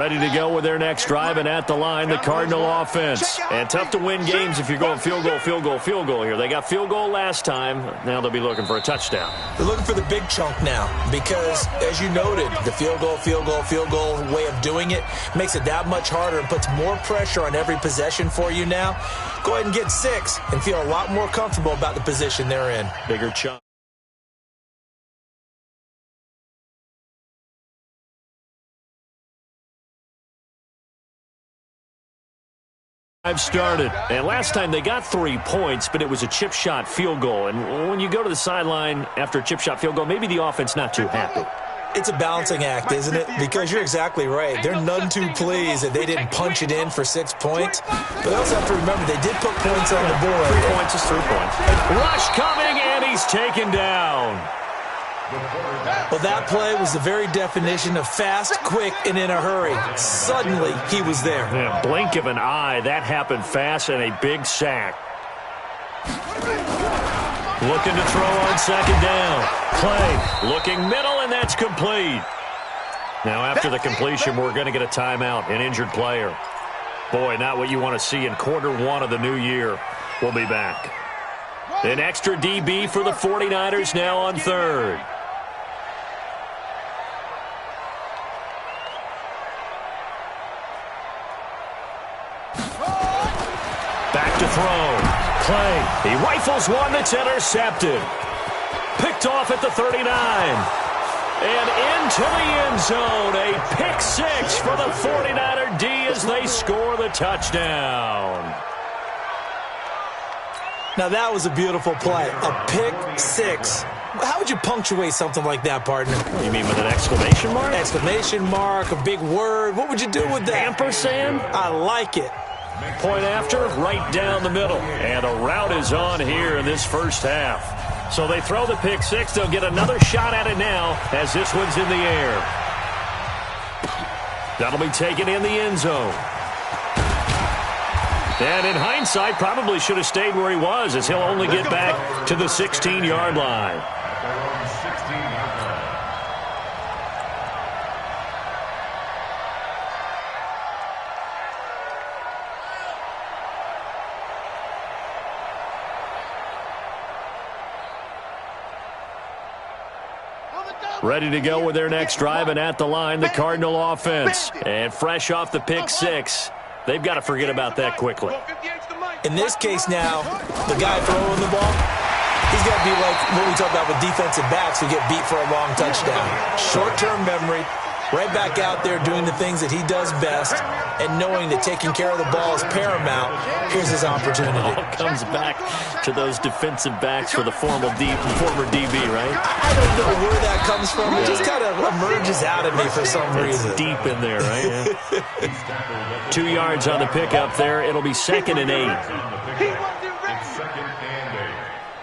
Ready to go with their next drive, and at the line, the Cardinal offense. And tough to win games if you're going field goal, field goal, field goal here. They got field goal last time. Now they'll be looking for a touchdown. They're looking for the big chunk now because, as you noted, the field goal, field goal, field goal way of doing it makes it that much harder and puts more pressure on every possession for you now. Go ahead and get 6 and feel a lot more comfortable about the position they're in. Bigger chunk. I've started, and last time they got 3 points, but it was a chip shot field goal. And when you go to the sideline after a chip shot field goal, maybe the offense not too happy. It's a balancing act, isn't it? Because you're exactly right. They're none too pleased that they didn't punch it in for 6 points. But they also have to remember they did put points on the board. 3 points is 3 points. Rush coming, and he's taken down. Well, that play was the very definition of fast, quick, and in a hurry. Suddenly, he was there. Yeah, blink of an eye. That happened fast, and a big sack. Looking to throw on second down. Play. Looking middle, and that's complete. Now, after the completion, we're going to get a timeout, an injured player. Boy, not what you want to see in quarter 1 of the new year. We'll be back. An extra DB for the 49ers now on third. Back to throw. Play. He rifles one that's intercepted. Picked off at the 39. And into the end zone. A pick 6 for the 49er D as they score the touchdown. Now, that was a beautiful play. A pick 6. How would you punctuate something like that, partner? You mean with an exclamation mark? Exclamation mark, a big word. What would you do with that? Ampersand? I like it. Point after, right down the middle. And a route is on here in this first half. So they throw the pick 6. They'll get another shot at it now as this one's in the air. That'll be taken in the end zone. And in hindsight, probably should have stayed where he was as he'll only get back to the 16-yard line. Ready to go with their next drive, and at the line, the Cardinal offense. And fresh off the pick 6, they've got to forget about that quickly. In this case now, the guy throwing the ball, he's got to be like what we talk about with defensive backs who get beat for a long touchdown. Short-term memory, right back out there doing the things that he does best, and knowing that taking care of the ball is paramount. Here's his opportunity. It all comes back to those defensive backs for the former DB, right? I don't know where that comes from. It just kind of emerges out of me for some reason. It's deep in there, right? Yeah. 2 yards on the pickup there. It'll be 2nd and 8. It's 2nd and 8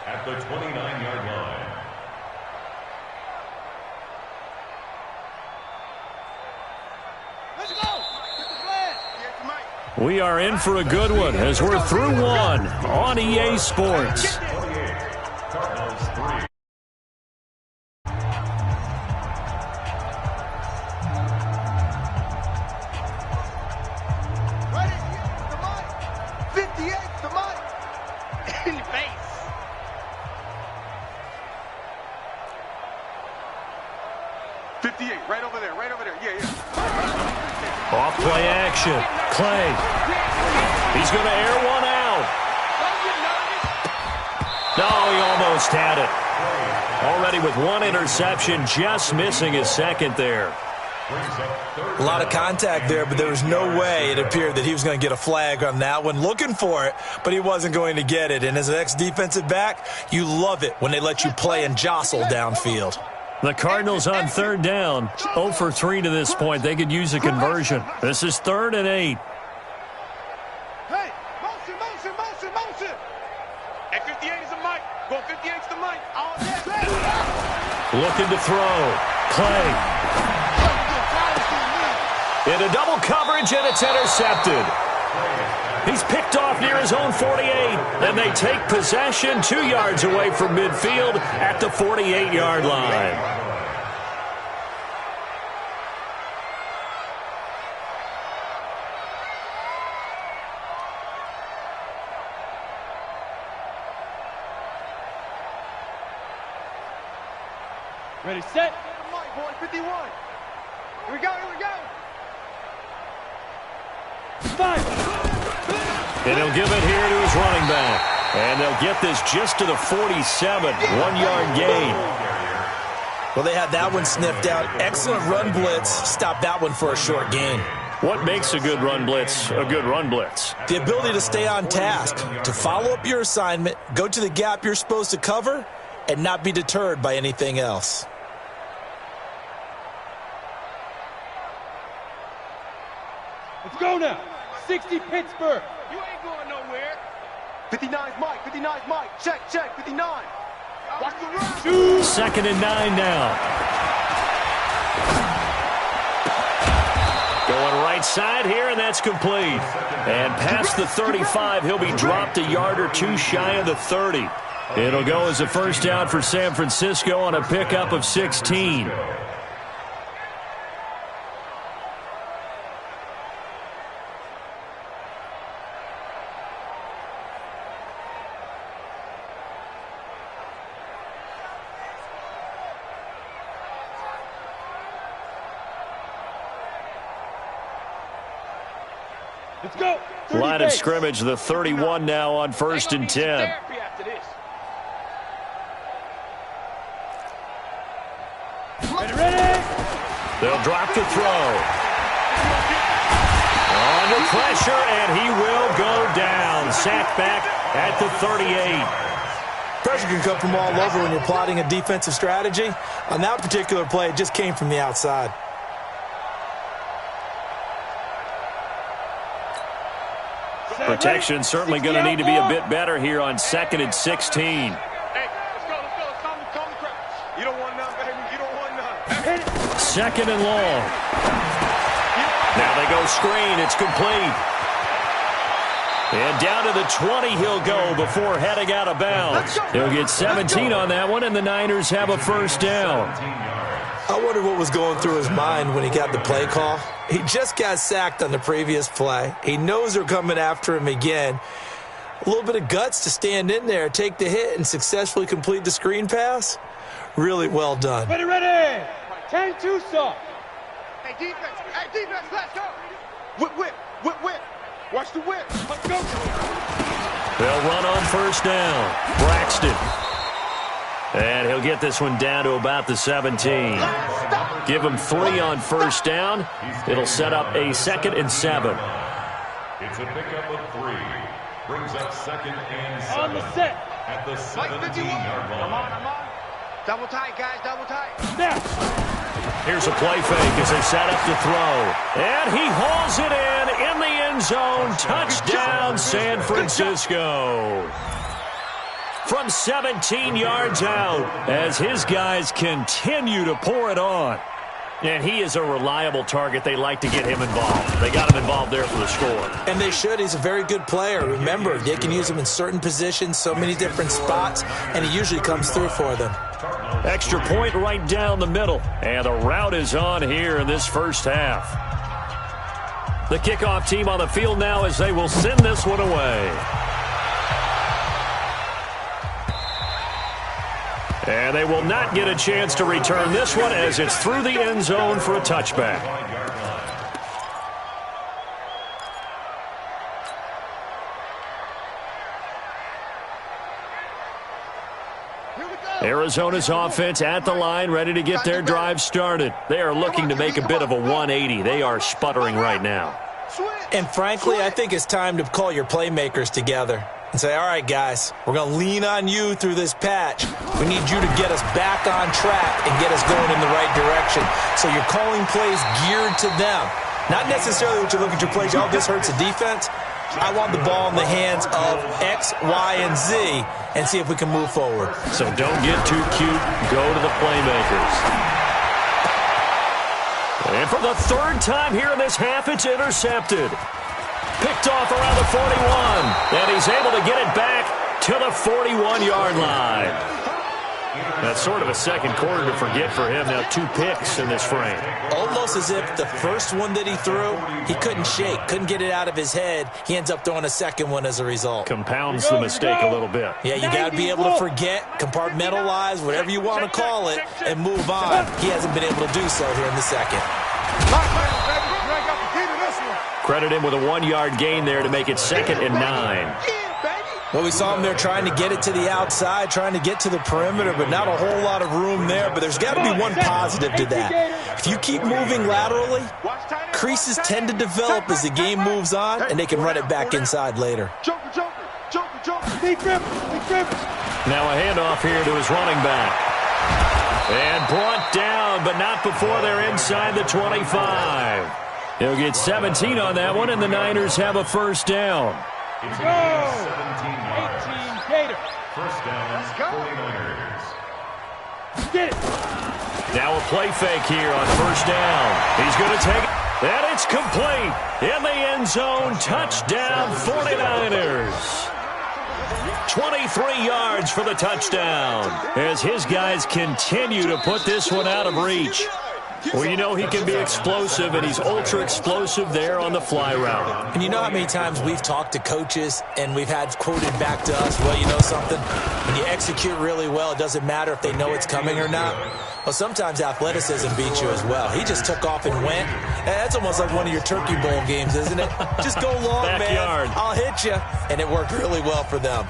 at the 29-yard line. We are in for a good one as we're through one on EA Sports. Off-play action. Clay. He's going to air one out. No, he almost had it. Already with one interception, just missing his second there. A lot of contact there, but there was no way it appeared that he was going to get a flag on that one. Looking for it, but he wasn't going to get it. And as an ex-defensive back, you love it when they let you play and jostle downfield. The Cardinals on third down, 0 for 3 to this point. They could use a conversion. This is 3rd and 8. Hey, motion. At 58 is the mic. Go 58 is the mic. Looking to throw. Clay. Into double coverage, and it's intercepted. He's picked off near his own 48, and they take possession 2 yards away from midfield at the 48-yard line. Ready, set. Mike, boy, 51. Here we go, here we go. 5. And he'll give it here to his running back. And they'll get this just to the 47, 1-yard gain. Well, they had that one sniffed out. Excellent run blitz. Stop that one for a short gain. What makes a good run blitz a good run blitz? The ability to stay on task, to follow up your assignment, go to the gap you're supposed to cover, and not be deterred by anything else. Let's go now. 60 Pittsburgh. You ain't going nowhere. 59's Mike. 59's Mike. Check, check. 59. Watch the run. 2nd and 9 now. Going right side here, and that's complete. And past the 35, he'll be dropped a yard or two shy of the 30. It'll go as a first down for San Francisco on a pickup of 16. Let's go. Line of scrimmage, the 31 now on 1st and 10. Ready? They'll drop the throw. Under pressure, and he will go down. Sacked back at the 38. Pressure can come from all over when you're plotting a defensive strategy. On that particular play, it just came from the outside. Protection certainly going to need to be a bit better here on 2nd and 16. Hey, let's go. Calm the crowd. You don't want none, baby. You don't want none. 2nd and long. Now they go screen. It's complete. And down to the 20 he'll go before heading out of bounds. He'll get 17 on that one, and the Niners have a first down. I wonder what was going through his mind when he got the play call. He just got sacked on the previous play. He knows they're coming after him again. A little bit of guts to stand in there, take the hit, and successfully complete the screen pass. Really well done. Ready. 10-2 stop. Hey, defense, let's go. Whip. Watch the whip. Let's go. They'll run on first down. Braxton. And he'll get this one down to about the 17. Give him 3 on first down. It'll set up a 2nd and 7. It's a pickup of 3. Brings up 2nd and 7. On the set. At the 17-yard line. Come on. Double tight, guys. Double tight. Now. Here's a play fake as they set up to throw. And he hauls it in the end zone. Touchdown, San Francisco. From 17 yards out as his guys continue to pour it on. And he is a reliable target. They like to get him involved. They got him involved there for the score. And they should. He's a very good player. Remember, they can use him in certain positions, so many different spots, and he usually comes through for them. Extra point right down the middle. And the route is on here in this first half. The kickoff team on the field now as they will send this one away. And they will not get a chance to return this one as it's through the end zone for a touchback. Arizona's offense at the line, ready to get their drive started. They are looking to make a bit of a 180. They are sputtering right now. And frankly, I think it's time to call your playmakers together and say, all right, guys, we're going to lean on you through this patch. We need you to get us back on track and get us going in the right direction. So you're calling plays geared to them. Not necessarily what you look at your plays, oh, this hurts the defense. I want the ball in the hands of X, Y, and Z and see if we can move forward. So don't get too cute. Go to the playmakers. And for the 3rd time here in this half, it's intercepted. Picked off around the 41. And he's able to get it back to the 41-yard line. That's sort of a second quarter to forget for him. Now 2 picks in this frame. Almost as if the first one that he threw, he couldn't shake, couldn't get it out of his head. He ends up throwing a second one as a result. Compounds the mistake a little bit. Yeah, you got to be able to forget, compartmentalize, whatever you want to call it, and move on. He hasn't been able to do so here in the second. Credit him with a 1-yard gain there to make it 2nd and 9. Well, we saw him there trying to get it to the outside, trying to get to the perimeter, but not a whole lot of room there. But there's got to be one positive to that. If you keep moving laterally, creases tend to develop as the game moves on, and they can run it back inside later. Now a handoff here to his running back. And brought down, but not before they're inside the 25. He'll get 17 on that one, and the Niners have a first down. It's 18 Gator. First down, 49ers. Get it. Now a play fake here on first down. He's going to take it, and it's complete. In the end zone, touchdown 49ers. 23 yards for the touchdown as his guys continue to put this one out of reach. Well, you know he can be explosive, and he's ultra-explosive there on the fly route. And you know how many times we've talked to coaches and we've had quoted back to us, well, you know something? When you execute really well, it doesn't matter if they know it's coming or not. Well, sometimes athleticism beats you as well. He just took off and went. That's almost like one of your Turkey Bowl games, isn't it? Just go long, Backyard. man. I'll hit you. And it worked really well for them.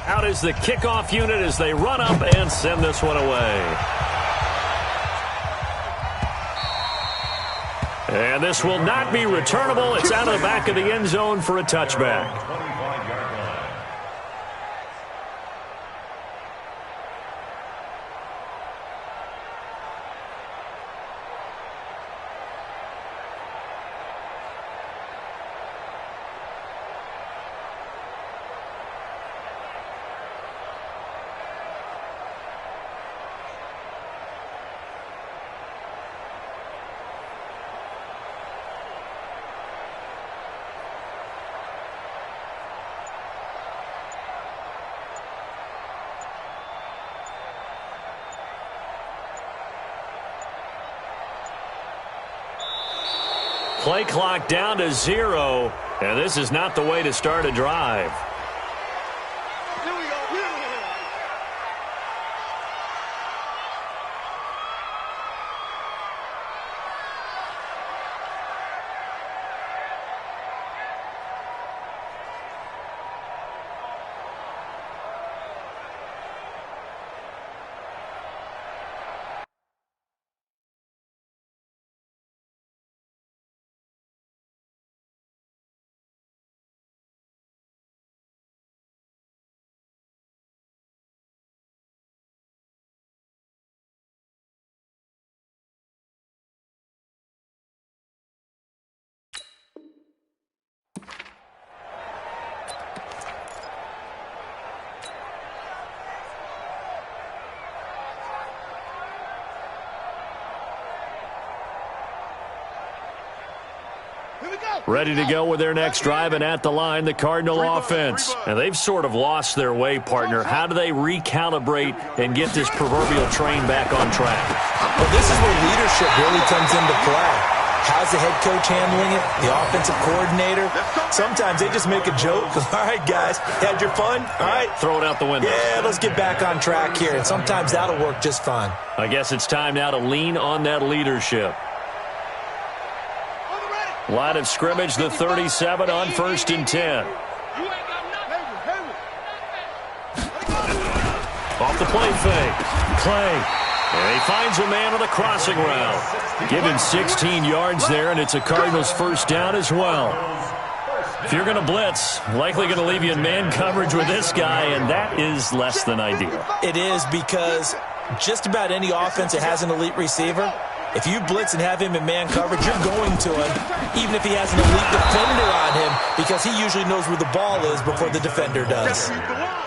Out is the kickoff unit as they run up and send this one away. And this will not be returnable. It's out of the back of the end zone for a touchback. Play clock down to 0, and this is not the way to start a drive. Ready to go with their next drive, and at the line, the Cardinal offense. And they've sort of lost their way, partner. How do they recalibrate and get this proverbial train back on track? Well, this is where leadership really comes into play. How's the head coach handling it? The offensive coordinator? Sometimes they just make a joke. All right, guys, had your fun? All right. Throw it out the window. Yeah, let's get back on track here. And sometimes that'll work just fine. I guess it's time now to lean on that leadership. Line of scrimmage, the 37 on 1st and 10. Off the play fake. Clay. And he finds a man on the crossing route. Given 16 yards there, and it's a Cardinals first down as well. If you're going to blitz, likely going to leave you in man coverage with this guy, and that is less than ideal. It is, because just about any offense that has an elite receiver, If you blitz and have him in man coverage, you're going to him, even if he has an elite defender on him, because he usually knows where the ball is before the defender does.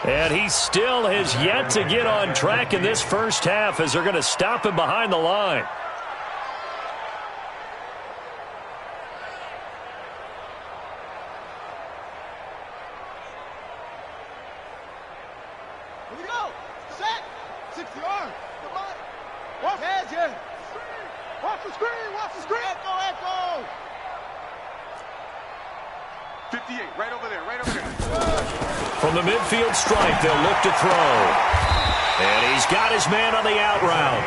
And he still has yet to get on track in this first half as they're going to stop him behind the line. Here we go. Set. 60 yards. Come on. Watch the screen. Watch the screen. Echo. 58. Right over there. From the midfield stripe, they'll look to throw. And he's got his man on the out route.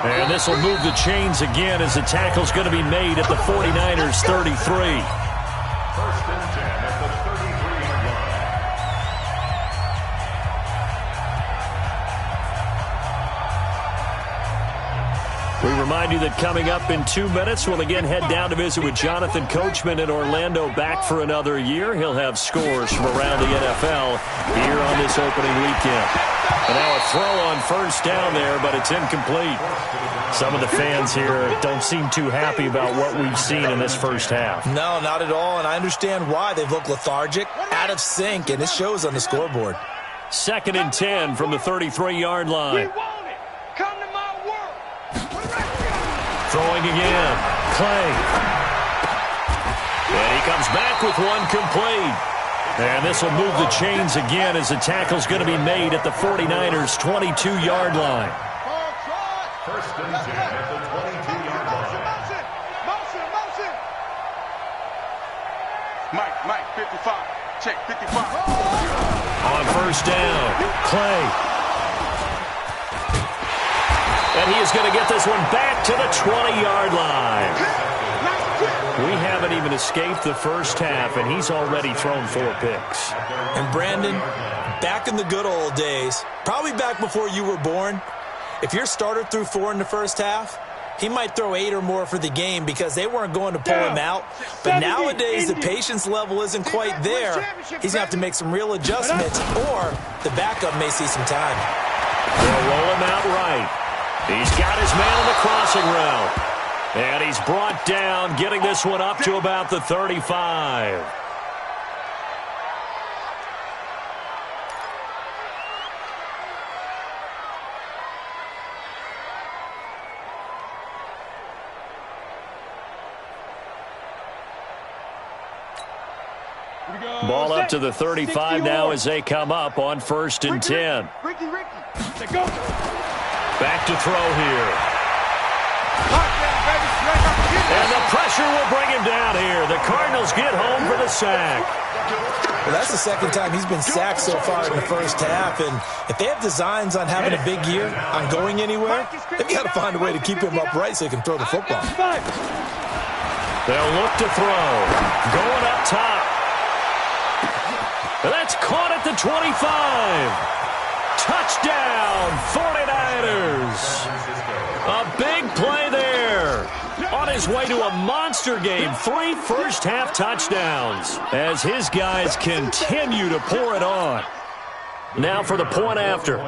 And this will move the chains again as the tackle's going to be made at the 49ers 33. First and 10 at the 33-yard line. We remind you that coming up in 2 minutes, we'll again head down to visit with Jonathan Coachman in Orlando, back for another year. He'll have scores from around the NFL here on this opening weekend. And now a throw on first down there, but it's incomplete. Some of the fans here don't seem too happy about what we've seen in this first half. No, not at all, and I understand why. They've looked lethargic, out of sync, and it shows on the scoreboard. 2nd and 10 from the 33-yard line. Come to my world. Throwing again. Clay. And he comes back with one complete. And this will move the chains again as the tackle's going to be made at the 49ers' 22-yard line. First and 10 at the 22-yard line. Motion. Mike, 55. Check, 55. On first down, Clay. And he is going to get this one back to the 20-yard line. We haven't even escaped the first half, and he's already thrown 4 picks. And Brandon, back in the good old days, probably back before you were born, if your starter threw 4 in the first half, he might throw 8 or more for the game because they weren't going to pull him out. But nowadays, the patience level isn't quite there. He's going to have to make some real adjustments, or the backup may see some time. They'll roll him out right. He's got his man on the crossing route. And he's brought down, getting this one up to about the 35. Ball up to the 35 now as they come up on 1st and 10. Ricky. Go. Back to throw here. And the pressure will bring him down here. The Cardinals get home for the sack. Well, that's the second time he's been sacked so far in the first half. And if they have designs on having a big year, on going anywhere, they've got to find a way to keep him upright so he can throw the football. They'll look to throw. Going up top. That's caught at the 25. Touchdown, 49ers. A big play there. On his way to a monster game, 3 first-half touchdowns as his guys continue to pour it on. Now for the point after.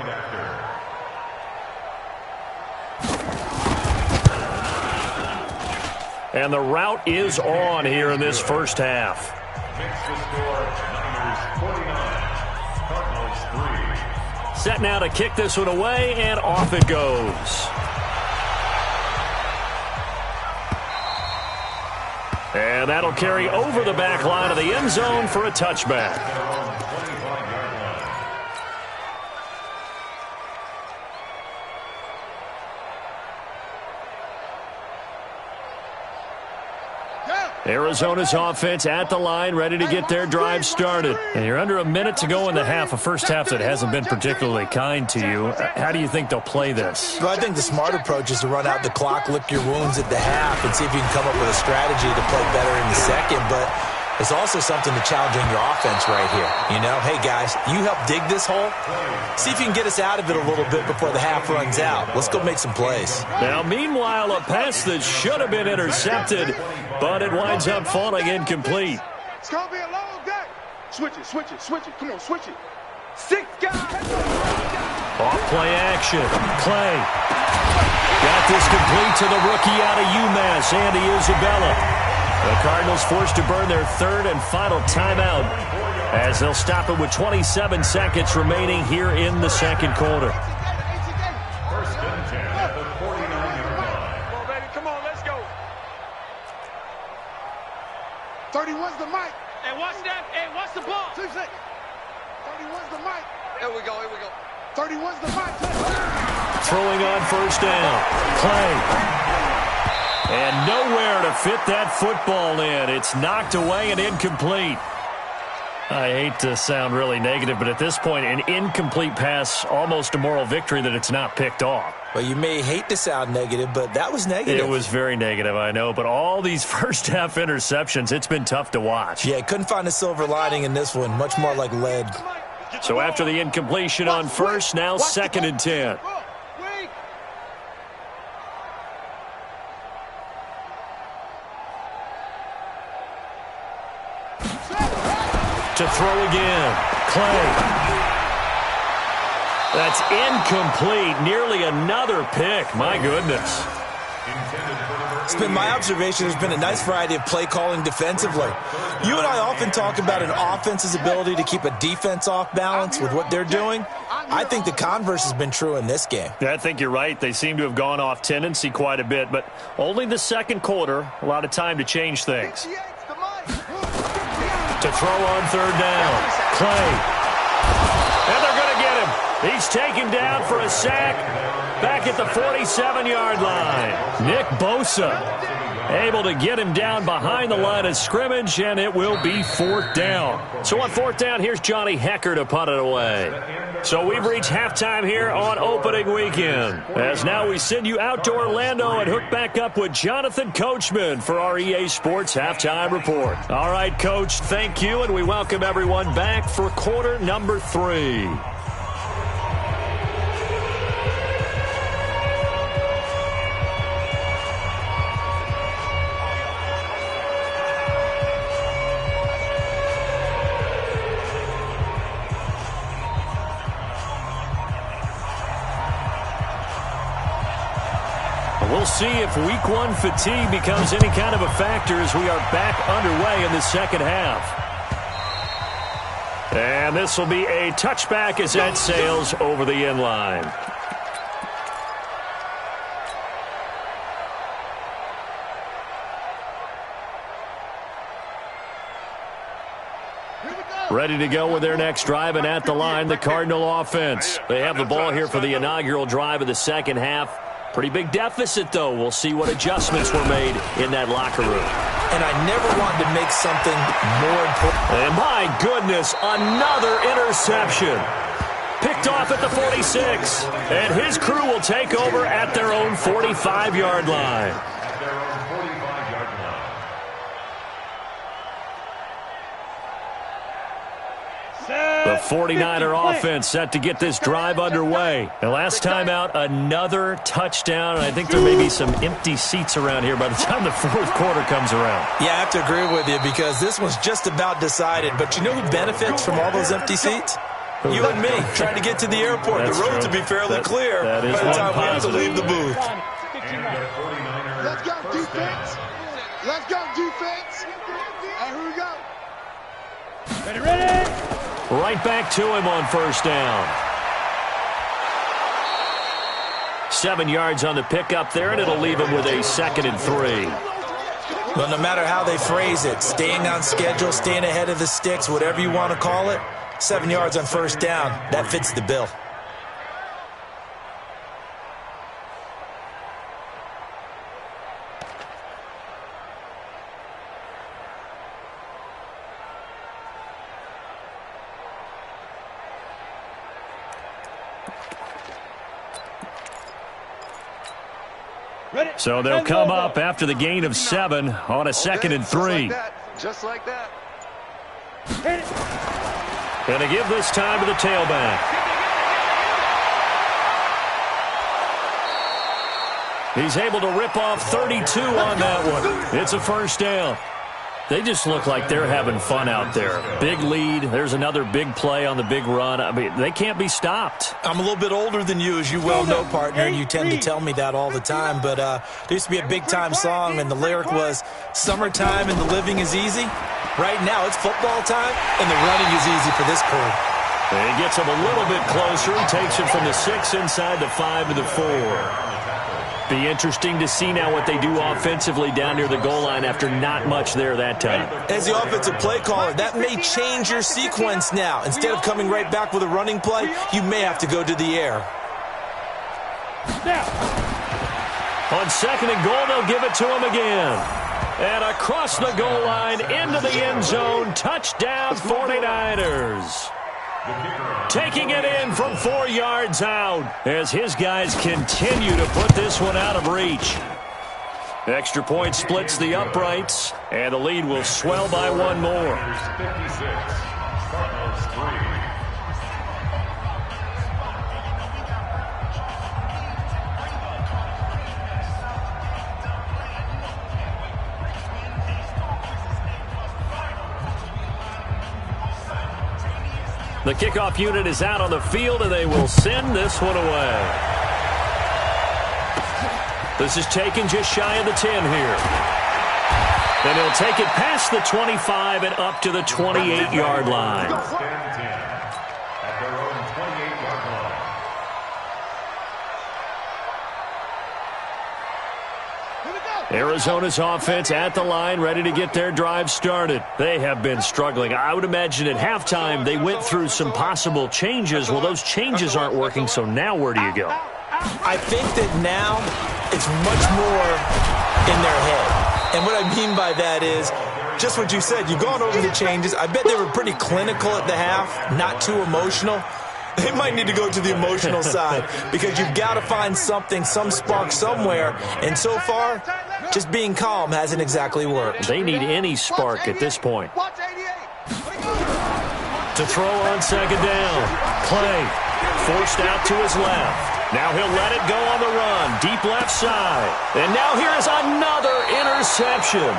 And the route is on here in this first half. Makes the score Niners 49, Cardinals 3. Set now to kick this one away, and off it goes. And that'll carry over the back line of the end zone for a touchback. Arizona's offense at the line, ready to get their drive started. And you're under a minute to go in the half, a first half that hasn't been particularly kind to you. How do you think they'll play this? Well, I think the smart approach is to run out the clock, lick your wounds at the half, and see if you can come up with a strategy to play better in the second. But it's also something to challenge on your offense right here. You know, hey, guys, you help dig this hole. See if you can get us out of it a little bit before the half runs out. Let's go make some plays. Now, meanwhile, a pass that should have been intercepted, but it winds up falling incomplete. It's going to be a long day. Switch it. Come on, switch it. 6 guys. Off play action. Clay. Got this complete to the rookie out of UMass, Andy Isabella. The Cardinals forced to burn their third and final timeout as they'll stop it with 27 seconds remaining here in the second quarter. First and 10 at the 49-yard line. Come on, baby. Come on, let's go. 31's the mic. Hey, watch that. Hey, watch the ball. 2 seconds. 31's the mic. Here we go. Here we go. 31's the mic. Throwing on first down. Clay. And nowhere to fit that football in. It's knocked away and incomplete. I hate to sound really negative, but at this point, an incomplete pass, almost a moral victory that it's not picked off. Well, you may hate to sound negative, but that was negative. It was very negative, I know, but all these first-half interceptions, it's been tough to watch. Yeah, couldn't find a silver lining in this one, much more like lead. So after the incompletion on first, now second and 10. To throw again. Clay. That's incomplete. Nearly another pick. My goodness. It's been my observation there's been a nice variety of play calling defensively. You and I often talk about an offense's ability to keep a defense off balance with what they're doing. I think the converse has been true in this game. I think you're right. They seem to have gone off tendency quite a bit, but only the second quarter. A lot of time to change things. To throw on third down. Clay. And they're going to get him. He's taken down for a sack back at the 47-yard line. Nick Bosa able to get him down behind the line of scrimmage, and it will be fourth down. So on fourth down, here's Johnny Hecker to punt it away. So we've reached halftime here on opening weekend. As now we send you out to Orlando and hook back up with Jonathan Coachman for our EA Sports Halftime Report. All right, Coach, thank you, and we welcome everyone back for quarter number 3. We'll see if week 1 fatigue becomes any kind of a factor as we are back underway in the second half. And this will be a touchback as that sails over the end line. Ready to go with their next drive, and at the line, the Cardinal offense. They have the ball here for the inaugural drive of the second half. Pretty big deficit, though. We'll see what adjustments were made in that locker room. And I never wanted to make something more important. And my goodness, another interception. Picked off at the 46. And his crew will take over at their own 45-yard line. The 49er offense set to get this drive underway. The last time out, another touchdown, and I think there may be some empty seats around here by the time the fourth quarter comes around. Yeah, I have to agree with you because this one's just about decided. But you know who benefits from all those empty seats? You and me, trying to get to the airport. That's the roads will be fairly clear by the time we have to leave the booth. Let's go, defense. Let's go, defense. And here we go. Ready, ready. Right back to him on first down. 7 yards on the pickup there, and it'll leave him with a 2nd and 3. Well, no matter how they phrase it, staying on schedule, staying ahead of the sticks, whatever you want to call it, 7 yards on first down, that fits the bill. So they'll come up after the gain of 7 on a 2nd and 3. Just like that. Going to give this time to the tailback. He's able to rip off 32 on that one. It's a first down. They just look like they're having fun out there. Big lead. There's another big play on the big run. I mean, they can't be stopped. I'm a little bit older than you, as you well know, partner, and you tend to tell me that all the time. But there used to be a big-time song, and the lyric was, "Summertime and the living is easy." Right now, it's football time, and the running is easy for this crew. And he gets him a little bit closer. He takes it from the 6 inside the 5 to the 4. Be interesting to see now what they do offensively down near the goal line after not much there that time. As the offensive play caller, that may change your sequence now. Instead of coming right back with a running play, you may have to go to the air. On 2nd and goal, they'll give it to him again. And across the goal line, into the end zone, touchdown 49ers. Taking it in from 4 yards out as his guys continue to put this one out of reach. Extra point splits the uprights, and the lead will swell by one more. 56, Cardinals 3. The kickoff unit is out on the field, and they will send this one away. This is taken just shy of the 10 here. And he'll take it past the 25 and up to the 28-yard line. At their own 28-yard line. Arizona's offense at the line, ready to get their drive started. They have been struggling. I would imagine at halftime they went through some possible changes. Well, those changes aren't working, so now where do you go? I think that now it's much more in their head. And what I mean by that is just what you said. You've gone over the changes. I bet they were pretty clinical at the half, not too emotional. They might need to go to the emotional side because you've got to find something, some spark somewhere. And so far, just being calm hasn't exactly worked. They need any spark at this point. To throw on 2nd down. Clay forced out to his left. Now he'll let it go on the run. Deep left side. And now here's another interception.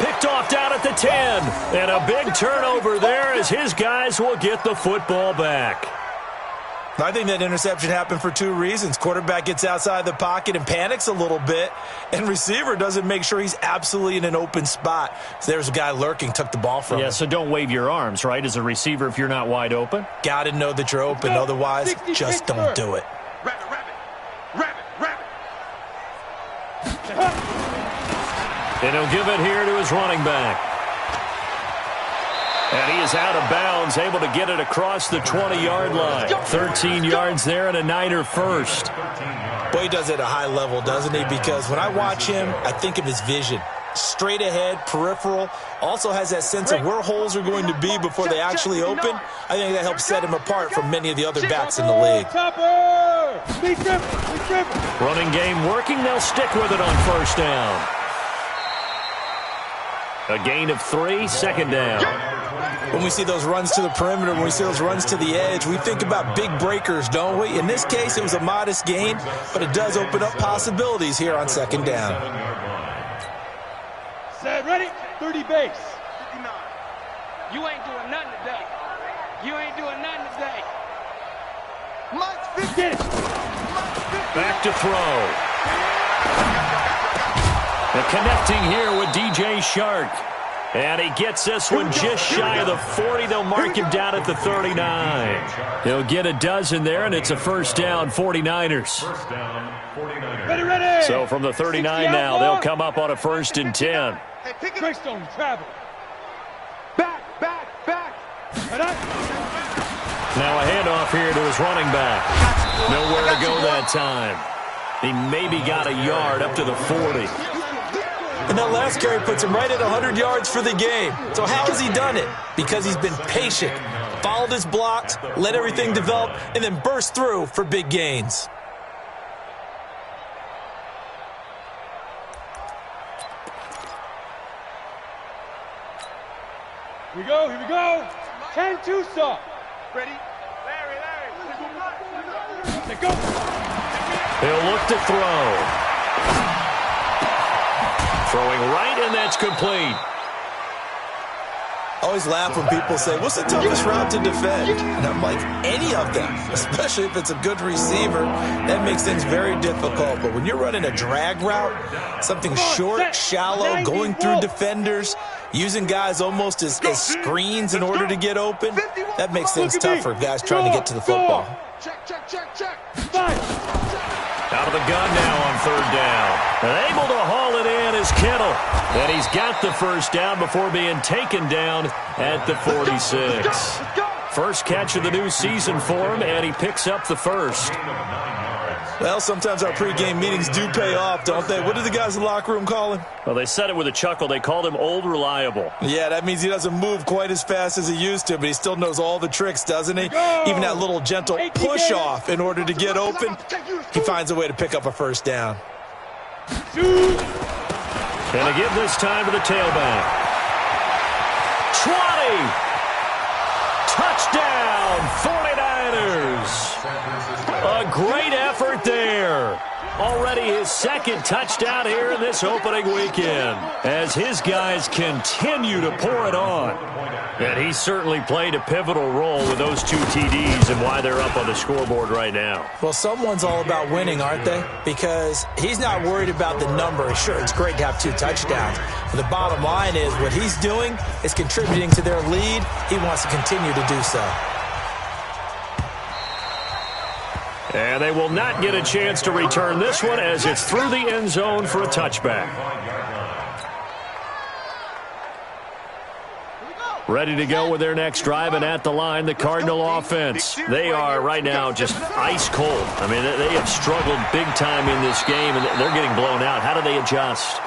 Picked off down at the 10. And a big turnover there as his guys will get the football back. I think that interception happened for 2 reasons. Quarterback gets outside the pocket and panics a little bit, and receiver doesn't make sure he's absolutely in an open spot. So there's a guy lurking, took the ball from him. Yeah, so don't wave your arms, right, as a receiver if you're not wide open? Got to know that you're open. Otherwise, just don't do it. And he'll give it here to his running back. And he is out of bounds, able to get it across the 20-yard line. 13 yards there and a Niner first. Boy, he does it at a high level, doesn't he? Because when I watch him, I think of his vision. Straight ahead, peripheral. Also has that sense of where holes are going to be before they actually open. I think that helps set him apart from many of the other backs in the league. Running game working. They'll stick with it on 1st down. A gain of 3, 2nd down. When we see those runs to the perimeter, when we see those runs to the edge, we think about big breakers, don't we? In this case, it was a modest gain, but it does open up possibilities here on 2nd down. Set, ready, 30 base. 59. You ain't doing nothing today. You ain't doing nothing today. Mike's 50. Back to throw. The connecting here with DJ Shark. And he gets this one just shy of the 40. They'll mark him down at the 39. He'll get a dozen there, and it's a 1st down, 49ers. First down, 49ers. Ready. So from the 39 now, they'll come up on a 1st and 10. Hey, Greystone, travel. Back. Now a handoff here to his running back. Nowhere to go that time. He maybe got a yard up to the 40. And that last carry puts him right at 100 yards for the game. So how has he done it? Because he's been patient, followed his blocks, let everything develop, and then burst through for big gains. Here we go. 10-2 stop. Ready? Larry. Let's go. He'll look to throw. Throwing right, and that's complete. I always laugh when people say, what's the toughest route to defend? And I'm like, any of them, especially if it's a good receiver. That makes things very difficult. But when you're running a drag route, something short, shallow, going through defenders, using guys almost as screens in order to get open, that makes things tougher for guys trying to get to the football. Out of the gun now on third down. And able to haul it in is Kittle. And he's got the first down before being taken down at the 46. First catch of the new season for him, and he picks up the first. Well, sometimes our pregame meetings do pay off, don't they? What did the guys in the locker room call him? Well, they said it with a chuckle. They called him Old Reliable. Yeah, that means he doesn't move quite as fast as he used to, but he still knows all the tricks, doesn't he? Even that little gentle push-off in order to get open, he finds a way to pick up a first down. And they give this time to the tailback. 20! Touchdown, 49ers! A great effort there. Already his second touchdown here in this opening weekend as his guys continue to pour it on. And he certainly played a pivotal role with those 2 TDs and why they're up on the scoreboard right now. Well, someone's all about winning, aren't they? Because he's not worried about the number. Sure, it's great to have 2 touchdowns. But the bottom line is what he's doing is contributing to their lead. He wants to continue to do so. And they will not get a chance to return this one as it's through the end zone for a touchback. Ready to go with their next drive, and at the line, the Cardinal offense. They are right now just ice cold. I mean, they have struggled big time in this game, and they're getting blown out. How do they adjust?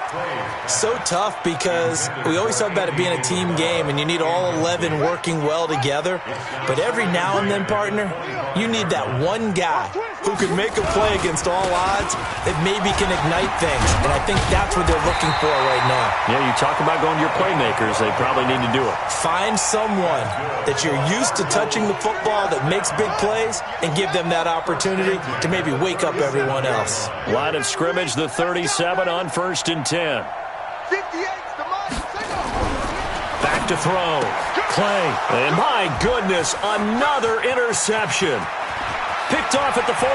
So tough because we always talk about it being a team game, and you need all 11 working well together. But every now and then, partner, you need that one guy who can make a play against all odds that maybe can ignite things. And I think that's what they're looking for right now. Yeah, you talk about going to your playmakers. They probably need to do it. Find someone that you're used to touching the football that makes big plays and give them that opportunity to maybe wake up everyone else. Line of scrimmage, the 37 on 1st and 10. Back to throw. Clay. And my goodness, another interception. Picked off at the 48.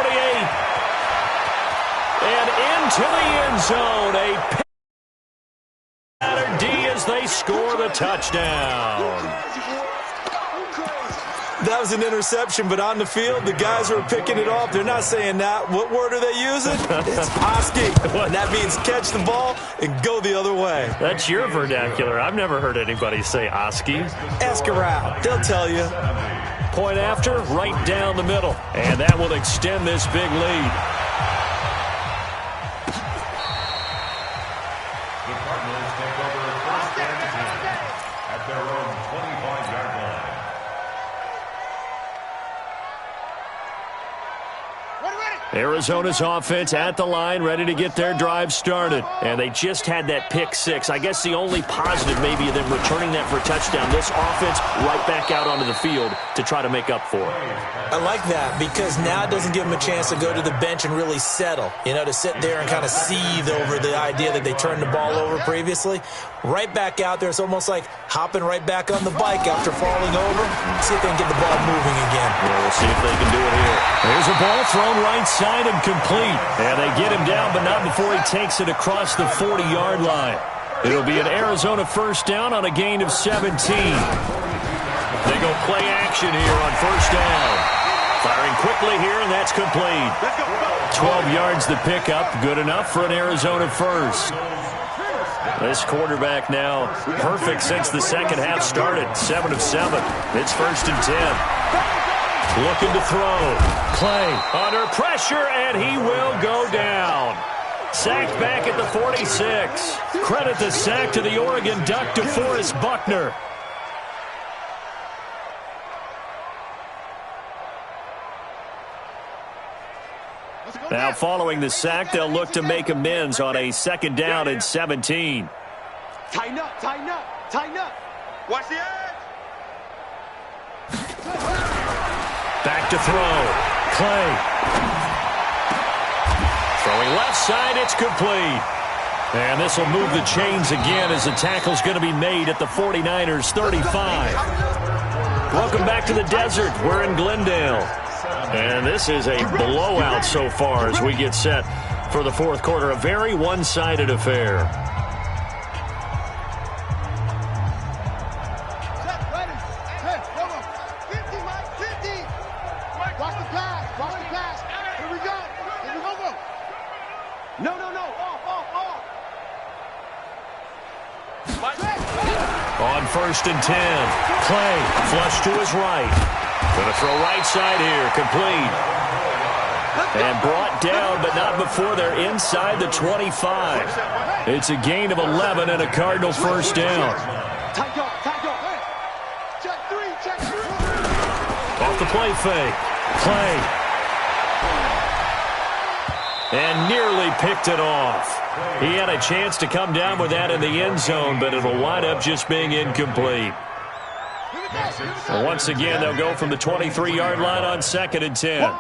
And into the end zone. A D as they score the touchdown. That was an interception, but on the field, the guys who are picking it off, they're not saying that. What word are they using? It's Oski. And that means catch the ball and go the other way. That's your vernacular. I've never heard anybody say Oski. Ask around. They'll tell you. Point after, right down the middle. And that will extend this big lead. The Cardinals take over 1st and 10 at their own 25-yard line. Arizona's offense at the line, ready to get their drive started. And they just had that pick 6. I guess the only positive maybe of them returning that for a touchdown. This offense right back out onto the field to try to make up for it. I like that because now it doesn't give them a chance to go to the bench and really settle. You know, to sit there and kind of seethe over the idea that they turned the ball over previously. Right back out there, it's almost like hopping right back on the bike after falling over. See if they can get the ball moving again. Yeah, we'll see if they can do it here. There's a ball thrown right side and complete. And they get him down, but not before he takes it across the 40-yard line. It'll be an Arizona first down on a gain of 17. They go play action here on first down. Firing quickly here, and that's complete. 12 yards the pickup, good enough for an Arizona first. This quarterback now perfect since the second half started. 7 of 7. It's 1st and 10. Looking to throw. Clay under pressure, and he will go down. Sacked back at the 46. Credit the sack to the Oregon Duck, DeForest Buckner. Now following the sack, they'll look to make amends on a 2nd down and 17. Tighten up, tighten up, tighten up. Watch the edge. Back to throw. Clay. Throwing left side, it's complete. And this will move the chains again as the tackle's going to be made at the 49ers 35. Welcome back to the desert. We're in Glendale. And this is a blowout so far as we get set for the fourth quarter. A very one-sided affair. On 1st and 10, Clay, flush to his right. Going to throw right side here, complete. And brought down, but not before they're inside the 25. It's a gain of 11 and a Cardinal first down. Off the play fake, Clay. And nearly picked it off. He had a chance to come down with that in the end zone, but it'll wind up just being incomplete. And once again, they'll go from the 23-yard line on 2nd and 10.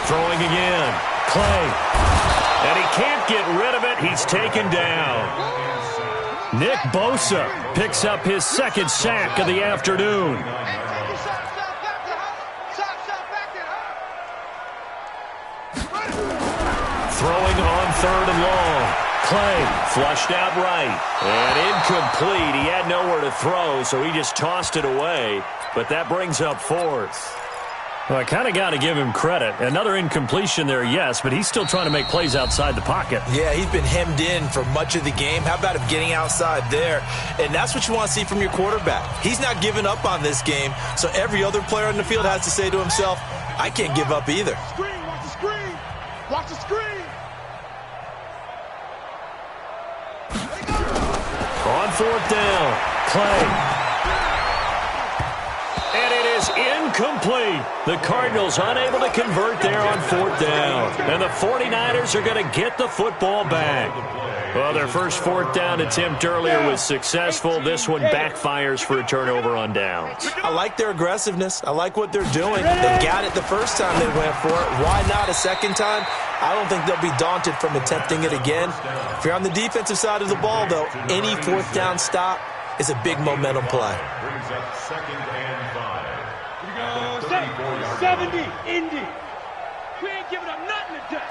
Throwing again. Clay. And he can't get rid of it. He's taken down. Nick Bosa picks up his 2nd sack of the afternoon. Throwing on 3rd and long. Clay flushed out right. And incomplete. He had nowhere to throw, so he just tossed it away. But that brings up 4th. Well, I kind of got to give him credit. Another incompletion there, yes, but he's still trying to make plays outside the pocket. Yeah, he's been hemmed in for much of the game. How about him getting outside there? And that's what you want to see from your quarterback. He's not giving up on this game, so every other player on the field has to say to himself, I can't give up either. Screen, watch the screen. Watch the screen. On 4th down, Clay. And it is incomplete. The Cardinals unable to convert there on 4th down. And the 49ers are going to get the football back. Well, their first 4th down attempt earlier was successful. This one backfires for a turnover on downs. I like their aggressiveness. I like what they're doing. They got it the first time they went for it. Why not a second time? I don't think they'll be daunted from attempting it again. If you're on the defensive side of the ball, though, any 4th down stop is a big momentum play. Brings up 2nd and 5. Here we go. 70, Indy. We ain't giving up nothing today.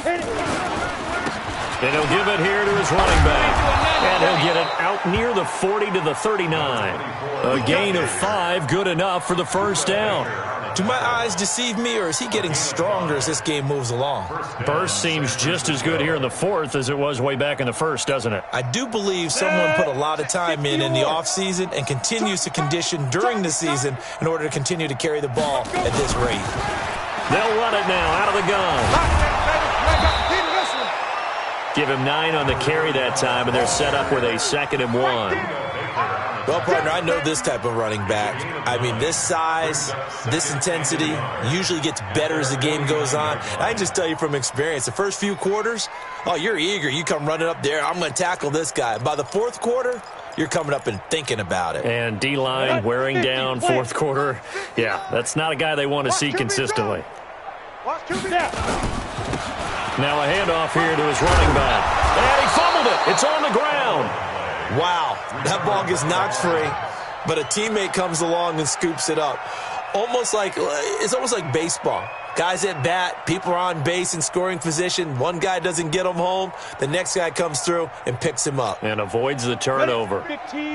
And he'll give it here to his running back. And he'll get it out near the 40 to the 39. A gain of 5, good enough for the first down. Do my eyes deceive me, or is he getting stronger as this game moves along? Burst seems just as good here in the 4th as it was way back in the 1st, doesn't it? I do believe someone put a lot of time in the offseason and continues to condition during the season in order to continue to carry the ball at this rate. They'll run it now out of the gun. Give him 9 on the carry that time, and they're set up with a 2nd and 1. Well, partner, I know this type of running back. I mean, this size, this intensity usually gets better as the game goes on. I can just tell you from experience, the first few quarters, oh, you're eager. You come running up there, I'm going to tackle this guy. By the 4th quarter, you're coming up and thinking about it. And D-line wearing down 4th quarter. Yeah, that's not a guy they want to see consistently. Now a handoff here to his running back. And he fumbled it. It's on the ground. Wow, that ball gets knocked free, but a teammate comes along and scoops it up. It's almost like baseball. Guys at bat, people are on base in scoring position. One guy doesn't get him home. The next guy comes through and picks him up. And avoids the turnover.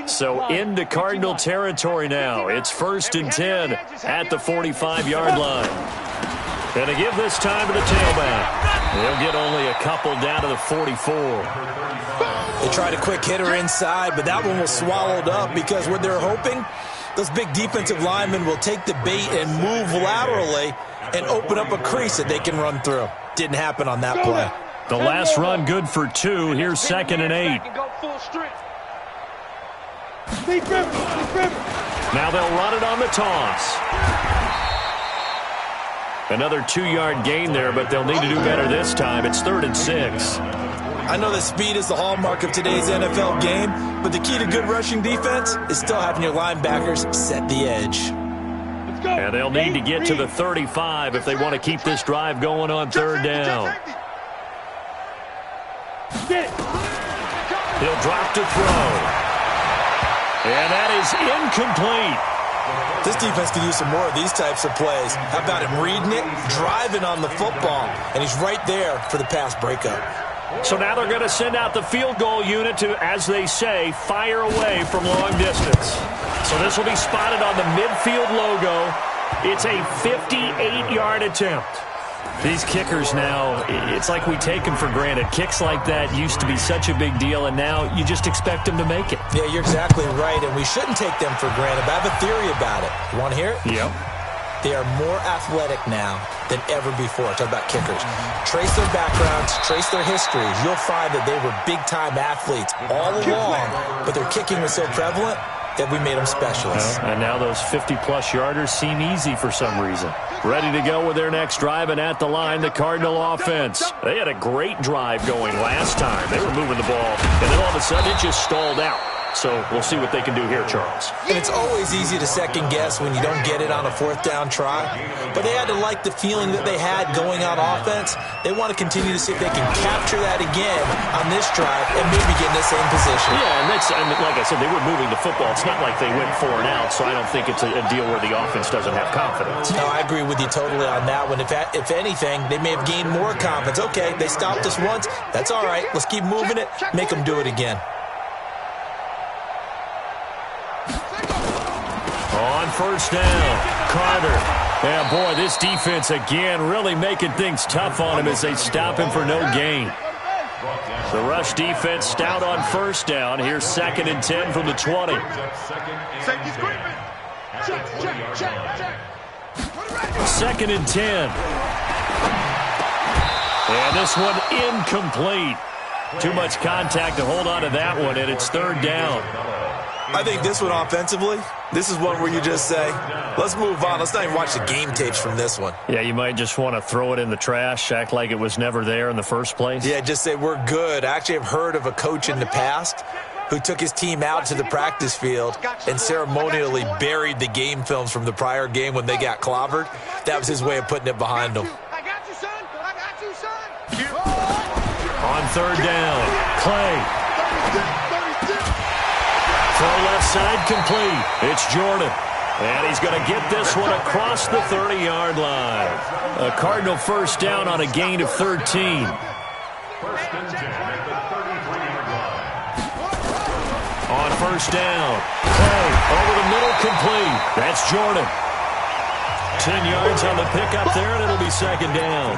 So into Cardinal territory now. It's 1st and 10 at the 45-yard line. And to give this time to the tailback. They'll get only a couple down to the 44. They tried a quick hitter inside, but that one was swallowed up because what they're hoping, those big defensive linemen will take the bait and move laterally and open up a crease that they can run through. Didn't happen on that play. The last run good for 2. Here's 2nd and 8. Now they'll run it on the toss. Another 2-yard gain there, but they'll need to do better this time. It's 3rd and 6. I know that speed is the hallmark of today's NFL game, but the key to good rushing defense is still having your linebackers set the edge. And they'll need to get to the 35 if they want to keep this drive going on third down. He'll drop to throw. And that is incomplete. This defense could use some more of these types of plays. How about him reading it, driving on the football, and he's right there for the pass breakup. So now they're going to send out the field goal unit to, as they say, fire away from long distance. So this will be spotted on the midfield logo. It's a 58-yard attempt. These kickers now, it's like we take them for granted. Kicks like that used to be such a big deal, and now you just expect them to make it. Yeah, you're exactly right, and we shouldn't take them for granted. But I have a theory about it. You want to hear it? Yep. They are more athletic now than ever before. Talk about kickers. Trace their backgrounds, trace their histories. You'll find that they were big-time athletes all along, but their kicking was so prevalent that we made them specialists. And now those 50-plus yarders seem easy for some reason. Ready to go with their next drive, and at the line, the Cardinal offense. They had a great drive going last time. They were moving the ball, and then all of a sudden it just stalled out. So we'll see what they can do here, Charles. And it's always easy to second guess when you don't get it on a fourth down try. But they had to like the feeling that they had going on offense. They want to continue to see if they can capture that again on this drive and maybe get in the same position. Yeah, and like I said, they were moving the football. It's not like they went 4 and out, so I don't think it's a deal where the offense doesn't have confidence. No, I agree with you totally on that one. If anything, they may have gained more confidence. Okay, they stopped us once. That's all right. Let's keep moving it. Make them do it again. On first down, Carter. Yeah, boy, this defense again really making things tough on him as they stop him for no gain. The rush defense stout on first down. Here's 2nd and 10 from the 20. Safety screaming. Check. 2nd and 10. And this one incomplete. Too much contact to hold on to that one, and it's 3rd down. I think this one offensively, this is one where you just say, let's move on. Let's not even watch the game tapes from this one. Yeah, you might just want to throw it in the trash, act like it was never there in the first place. Yeah, just say we're good. I actually have heard of a coach in the past who took his team out to the practice field and ceremonially buried the game films from the prior game when they got clobbered. That was his way of putting it behind them. I got you, son. I got you, son. On 3rd down, Clay. Throw left side complete. It's Jordan. And he's going to get this one across the 30-yard line. A Cardinal first down on a gain of 13. 1st and 10 at the 33-yard line. On first down, Clay over the middle complete. That's Jordan. 10 yards on the pickup there, and it'll be 2nd down.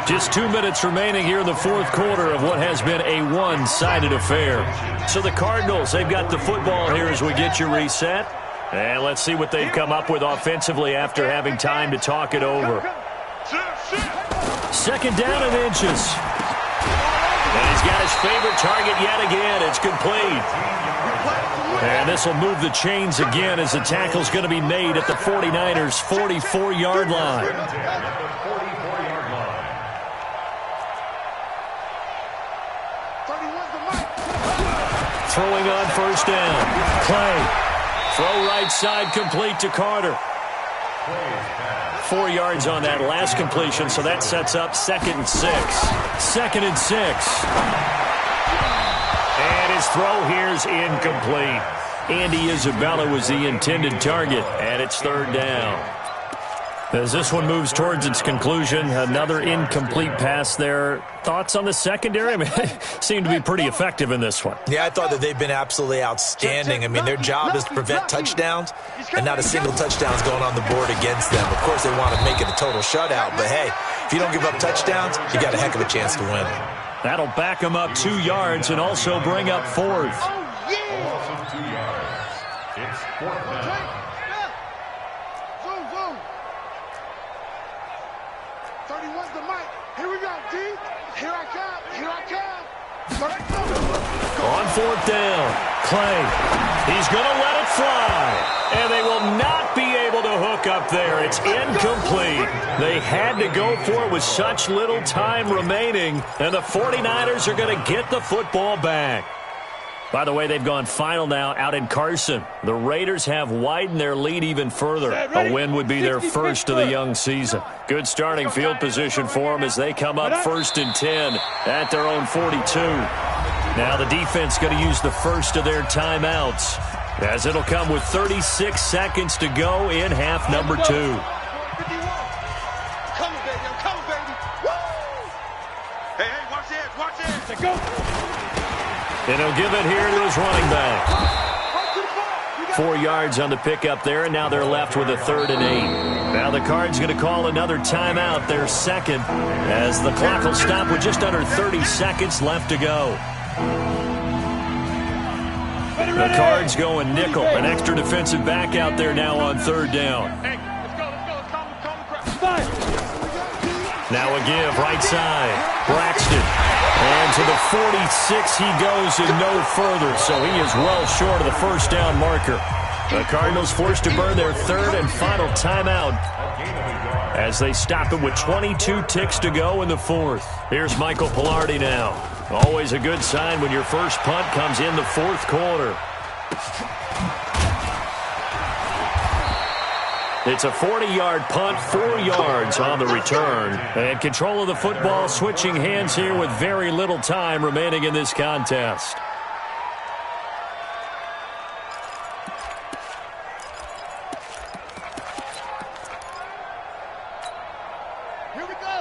Just 2 minutes remaining here in the 4th quarter of what has been a one-sided affair. So the Cardinals, they've got the football here as we get you reset. And let's see what they've come up with offensively after having time to talk it over. 2nd down and inches. And he's got his favorite target yet again. It's complete. And this will move the chains again as the tackle's going to be made at the 49ers' 44-yard line. Throwing on first down. Clay. Throw right side complete to Carter. 4 yards on that last completion, so that sets up 2nd and 6. 2nd and 6. And his throw here is incomplete. Andy Isabella was the intended target, and it's 3rd down. As this one moves towards its conclusion, another incomplete pass there. Thoughts on the secondary? I mean, they seem to be pretty effective in this one. Yeah, I thought that they've been absolutely outstanding. I mean, their job is to prevent touchdowns, and not a single touchdown's going on the board against them. Of course, they want to make it a total shutout, but hey, if you don't give up touchdowns, you got a heck of a chance to win. That'll back them up 2 yards and also bring up 4th. Also 2 yards. It's 4th down. On 4th down, Clay. He's going to let it fly. And they will not be able to hook up there. It's incomplete. They had to go for it with such little time remaining. And the 49ers are going to get the football back. By the way, they've gone final now out in Carson. The Raiders have widened their lead even further. A win would be their first of the young season. Good starting field position for them as they come up 1st and 10 at their own 42. Now the defense going to use the first of their timeouts, as it'll come with 36 seconds to go in half number 2. Come on, baby. I'm coming, baby. Woo! Hey, watch this. Watch this. Let's go. And he'll give it here to his running back. 4 yards on the pickup there, and now they're left with a 3rd and 8. Now the Cards going to call another timeout, their second, as the clock will stop with just under 30 seconds left to go. The Cards going nickel, an extra defensive back out there now on 3rd down. Now a give, right side, Braxton. And to the 46 he goes and no further, so he is well short of the first down marker. The Cardinals forced to burn their 3rd and final timeout as they stop it with 22 ticks to go in the 4th. Here's Michael Pilardi now. Always a good sign when your first punt comes in the 4th quarter. It's a 40-yard punt, 4 yards on the return. And control of the football switching hands here with very little time remaining in this contest.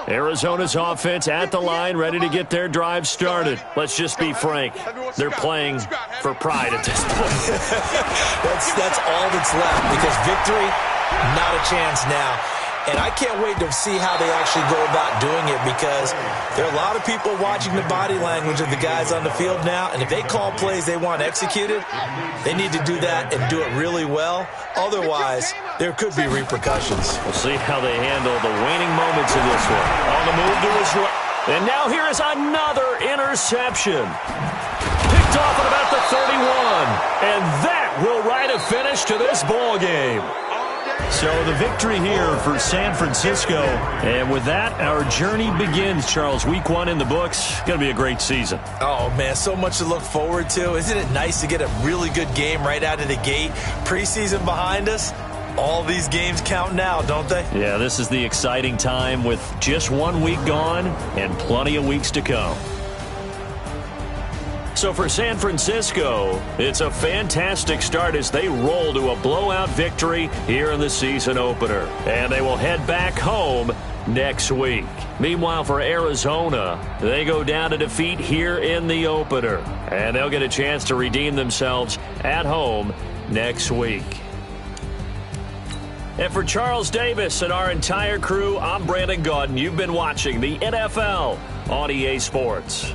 Arizona's offense at the line, ready to get their drive started. Let's just be frank. They're playing for pride at this point. That's all that's left, because victory, not a chance now. And I can't wait to see how they actually go about doing it, because there are a lot of people watching the body language of the guys on the field now, and if they call plays they want executed, they need to do that and do it really well. Otherwise, there could be repercussions. We'll see how they handle the waning moments of this one. On the move to his right. And now here is another interception. Picked off at about the 31. And that will write a finish to this ball game. So the victory here for San Francisco. And with that, our journey begins, Charles. Week 1 in the books. Going to be a great season. Oh, man, so much to look forward to. Isn't it nice to get a really good game right out of the gate? Preseason behind us. All these games count now, don't they? Yeah, this is the exciting time with just 1 week gone and plenty of weeks to come. So for San Francisco, it's a fantastic start as they roll to a blowout victory here in the season opener. And they will head back home next week. Meanwhile, for Arizona, they go down to defeat here in the opener. And they'll get a chance to redeem themselves at home next week. And for Charles Davis and our entire crew, I'm Brandon Gaudin. You've been watching the NFL on EA Sports.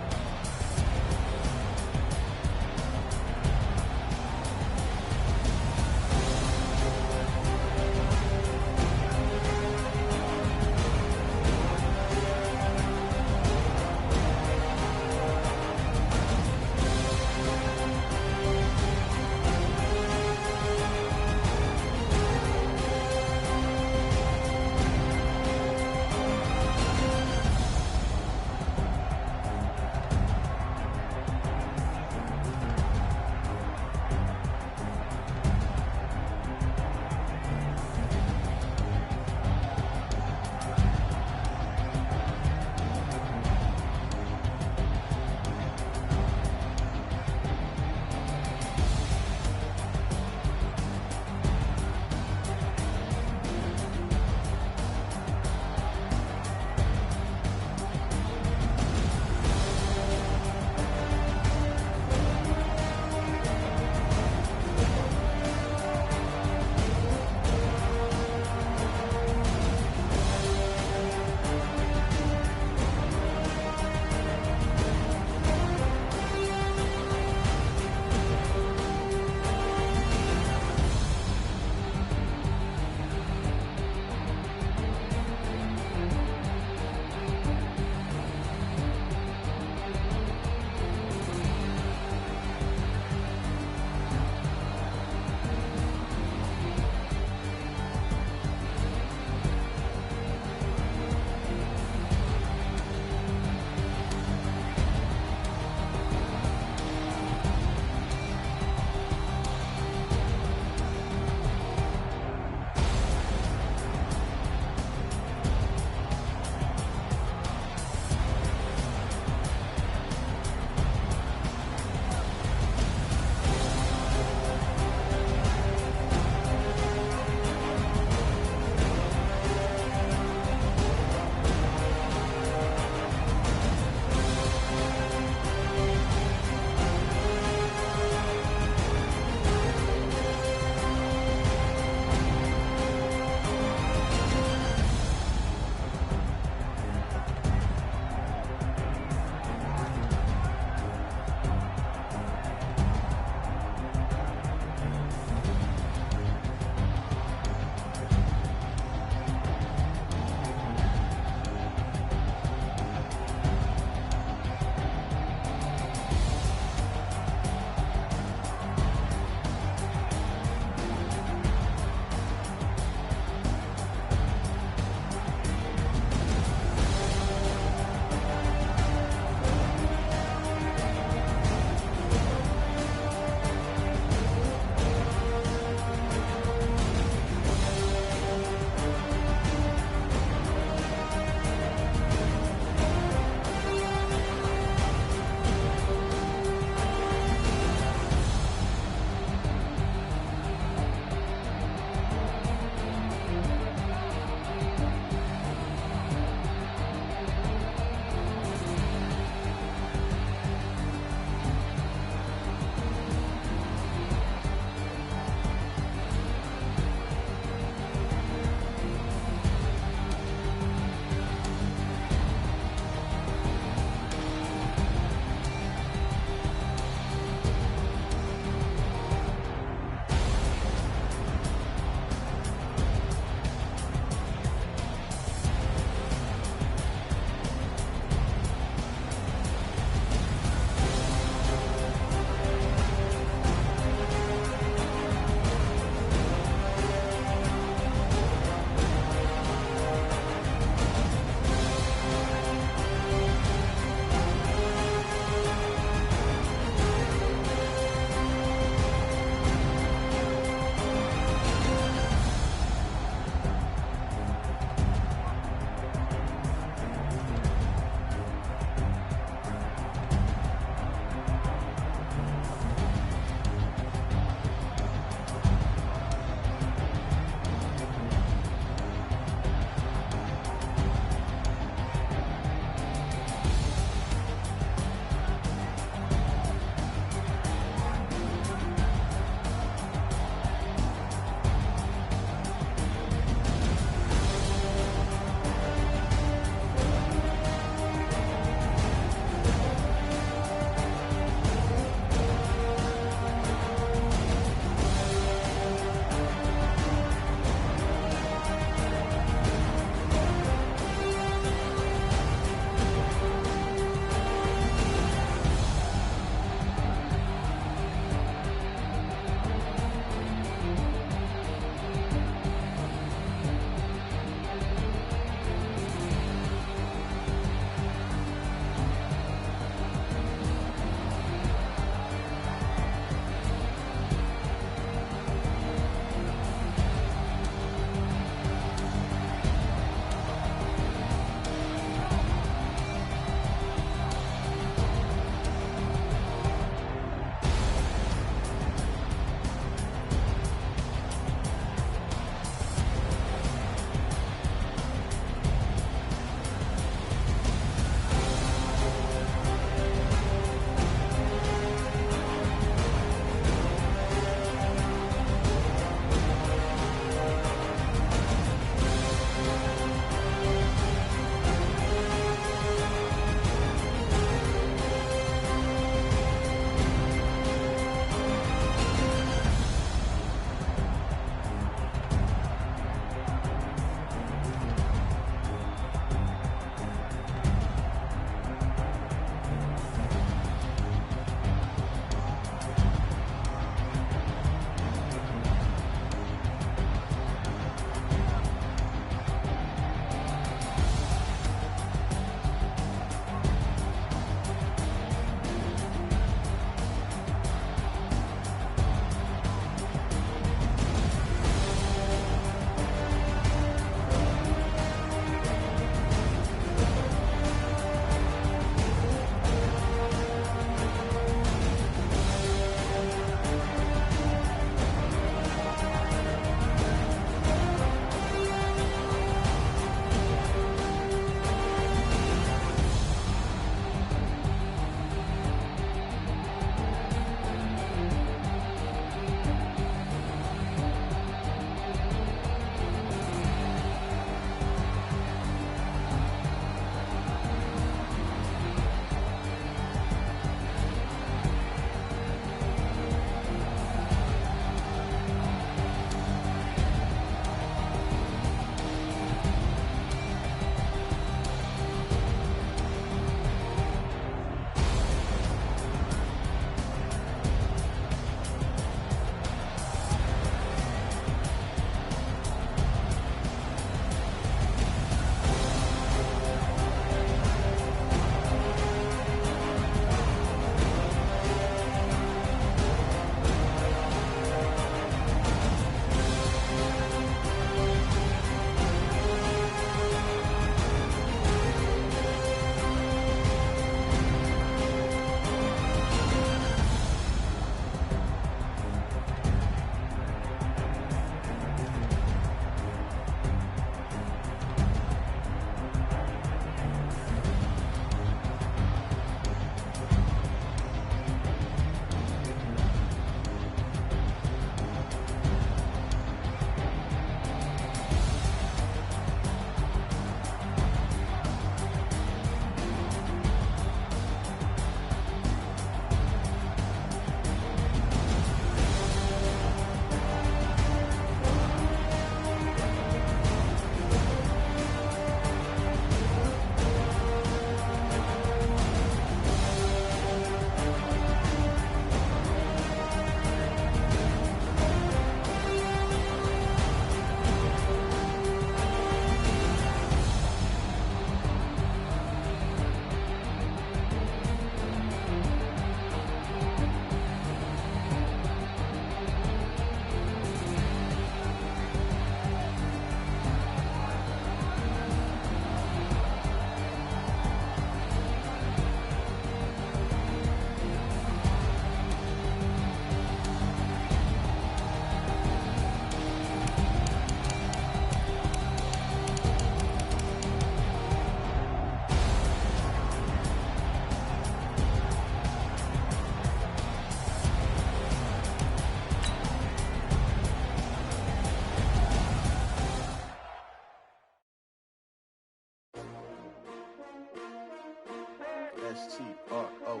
S-T-R-O.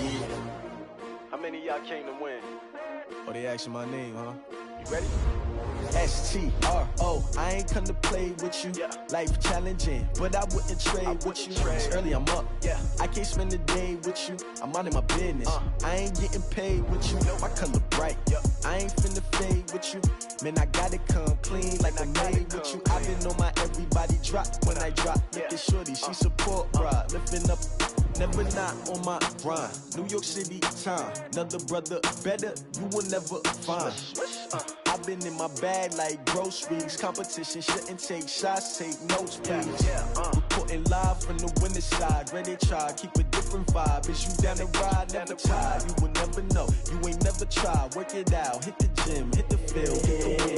Yeah. How many of y'all came to win? Oh, they asking my name, huh? You ready? S-T-R-O. I ain't come to play with you. Yeah. Life challenging, but I wouldn't trade with you. It's early, I'm up. Yeah. I can't spend the day with you. I'm out of my business. I ain't getting paid with you. My color bright. I ain't finna fade with you. Man, I gotta come clean like I made with you. I've been on my everybody drop when I drop. Look at shorty, she support ride. Lifting up, never not on my grind. New York City time, another brother better, you will never find. I've been in my bag like groceries. Competition shouldn't take shots, take notes, please. Reporting live from the winning side. Ready to try, keep a different vibe. Is you down the ride, never tired. You will never know, you ain't never tried. Work it out, hit the gym, hit the field.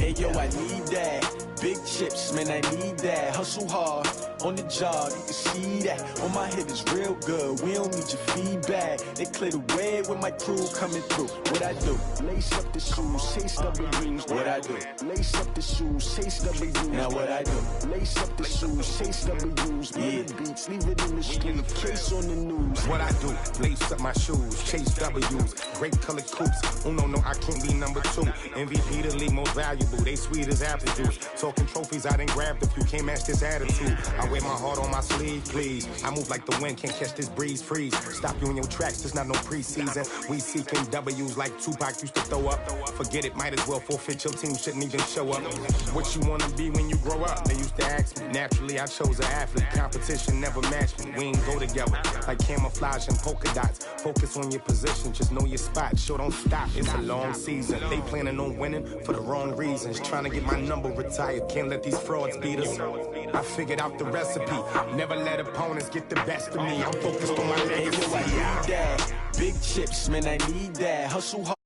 Hey yo, I need that. Big chips, man, I need that. Hustle hard, on the job, you can see that. On my head is real good, we don't need your feedback. They clear the way with my crew coming through. What I do? Lace up the shoes, chase W's. What I do? Lace up the shoes, chase W's. Now what I do? Lace up the shoes, chase W's. Yeah, beats, leave it in the street, case on the news. What I do? Lace up my shoes, chase W's. Great colored coops. Oh no, I can't be number 2. MVP the league most valuable. They sweet as apple juice. Talking trophies, I didn't grab the few. Can't match this attitude. I wear my heart on my sleeve, please. I move like the wind, can't catch this breeze, freeze. Stop you in your tracks, there's not no preseason. We seeking W's like Tupac used to throw up. Forget it, might as well forfeit. Your team shouldn't even show up. What you wanna be when you grow up? They used to ask me. Naturally, I chose an athlete. Competition never matched me. We ain't go together like camouflage and polka dots. Focus on your position, just know your spot. Show don't stop, it's a long season. They planning on winning for the wrong reasons. Trying to get my number retired, can't let these frauds beat us. I figured out the recipe. Never let opponents get the best of me. I'm focused on my legacy. Hey yo, I need that. Big chips, man, I need that. Hustle hard.